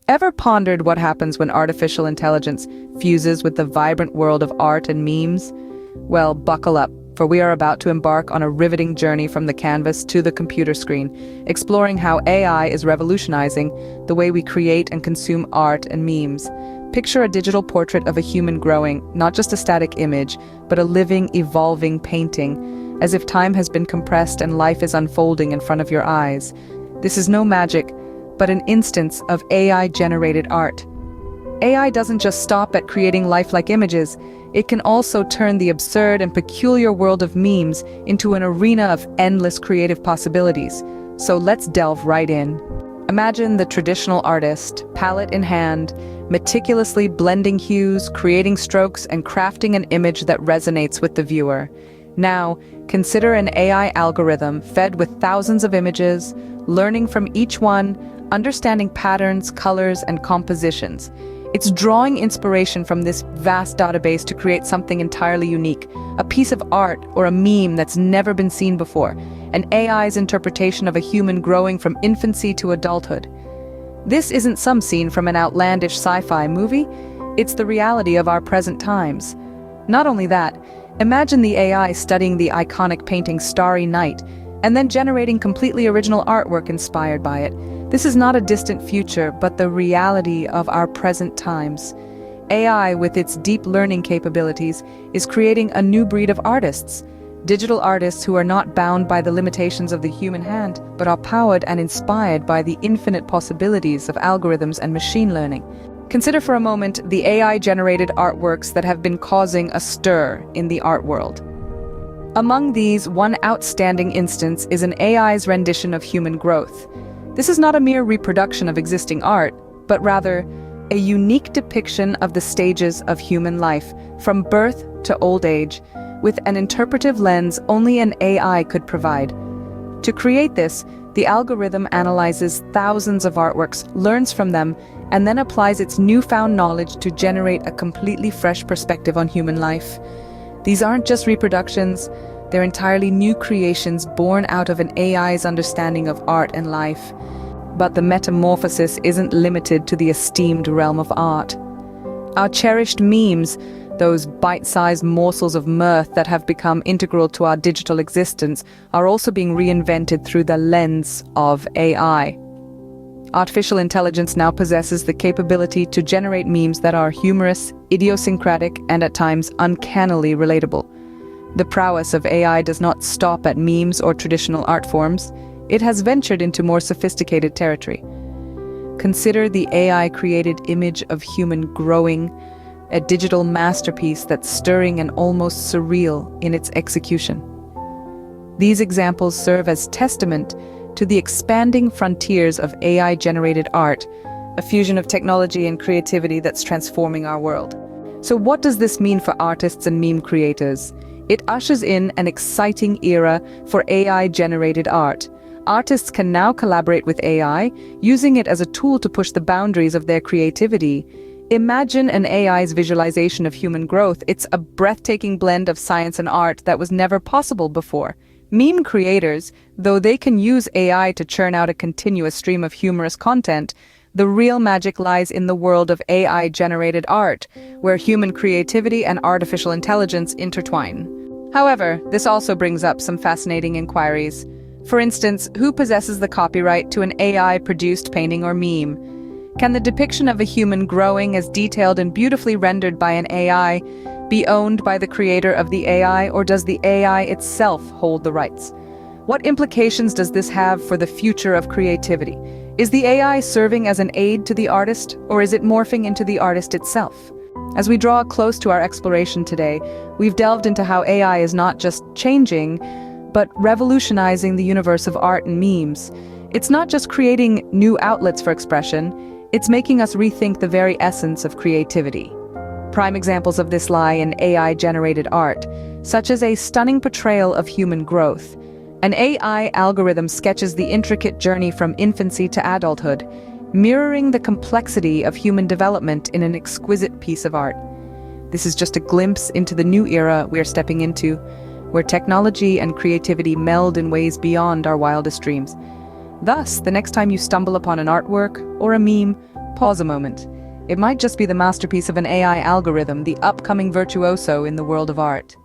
Ever pondered what happens when artificial intelligence fuses with the vibrant world of art and memes? Well, buckle up, for we are about to embark on a riveting journey from the canvas to the computer screen, exploring how AI is revolutionizing the way we create and consume art and memes. Picture a digital portrait of a human growing, not just a static image, but a living, evolving painting, as if time has been compressed and life is unfolding in front of your eyes. This is no magic, but an instance of AI-generated art. AI doesn't just stop at creating lifelike images, it can also turn the absurd and peculiar world of memes into an arena of endless creative possibilities. So let's delve right in. Imagine the traditional artist, palette in hand, meticulously blending hues, creating strokes, and crafting an image that resonates with the viewer. Now, consider an AI algorithm fed with thousands of images, learning from each one, understanding patterns, colors, and compositions. It's drawing inspiration from this vast database to create something entirely unique, a piece of art or a meme that's never been seen before, an AI's interpretation of a human growing from infancy to adulthood. This isn't some scene from an outlandish sci-fi movie, it's the reality of our present times. Not only that, imagine the AI studying the iconic painting Starry Night, and then generating completely original artwork inspired by it. This is not a distant future, but the reality of our present times. AI, with its deep learning capabilities, is creating a new breed of artists. Digital artists who are not bound by the limitations of the human hand, but are powered and inspired by the infinite possibilities of algorithms and machine learning. Consider for a moment the AI-generated artworks that have been causing a stir in the art world. Among these, one outstanding instance is an AI's rendition of human growth. This is not a mere reproduction of existing art, but rather a unique depiction of the stages of human life, from birth to old age, with an interpretive lens only an AI could provide. To create this, the algorithm analyzes thousands of artworks, learns from them, and then applies its newfound knowledge to generate a completely fresh perspective on human life. These aren't just reproductions, they're entirely new creations born out of an AI's understanding of art and life. But the metamorphosis isn't limited to the esteemed realm of art. Our cherished memes, those bite-sized morsels of mirth that have become integral to our digital existence, are also being reinvented through the lens of AI. Artificial intelligence now possesses the capability to generate memes that are humorous, idiosyncratic, and at times uncannily relatable. The prowess of AI does not stop at memes or traditional art forms. It has ventured into more sophisticated territory. Consider the AI-created image of human growing, a digital masterpiece that's stirring and almost surreal in its execution. These examples serve as testament to the expanding frontiers of AI-generated art, a fusion of technology and creativity that's transforming our world. So what does this mean for artists and meme creators? It ushers in an exciting era for AI-generated art. Artists can now collaborate with AI, using it as a tool to push the boundaries of their creativity. Imagine an AI's visualization of human growth. It's a breathtaking blend of science and art that was never possible before. Meme creators, though they can use AI to churn out a continuous stream of humorous content, the real magic lies in the world of AI-generated art, where human creativity and artificial intelligence intertwine. However, this also brings up some fascinating inquiries. For instance, who possesses the copyright to an AI-produced painting or meme? Can the depiction of a human growing as detailed and beautifully rendered by an AI be owned by the creator of the AI, or does the AI itself hold the rights? What implications does this have for the future of creativity? Is the AI serving as an aid to the artist, or is it morphing into the artist itself? As we draw close to our exploration today, we've delved into how AI is not just changing, but revolutionizing the universe of art and memes. It's not just creating new outlets for expression, it's making us rethink the very essence of creativity. Prime examples of this lie in AI-generated art, such as a stunning portrayal of human growth. An AI algorithm sketches the intricate journey from infancy to adulthood, mirroring the complexity of human development in an exquisite piece of art. This is just a glimpse into the new era we're stepping into, where technology and creativity meld in ways beyond our wildest dreams. Thus, the next time you stumble upon an artwork or a meme, Pause a moment. It might just be the masterpiece of an AI algorithm, the upcoming virtuoso in the world of art.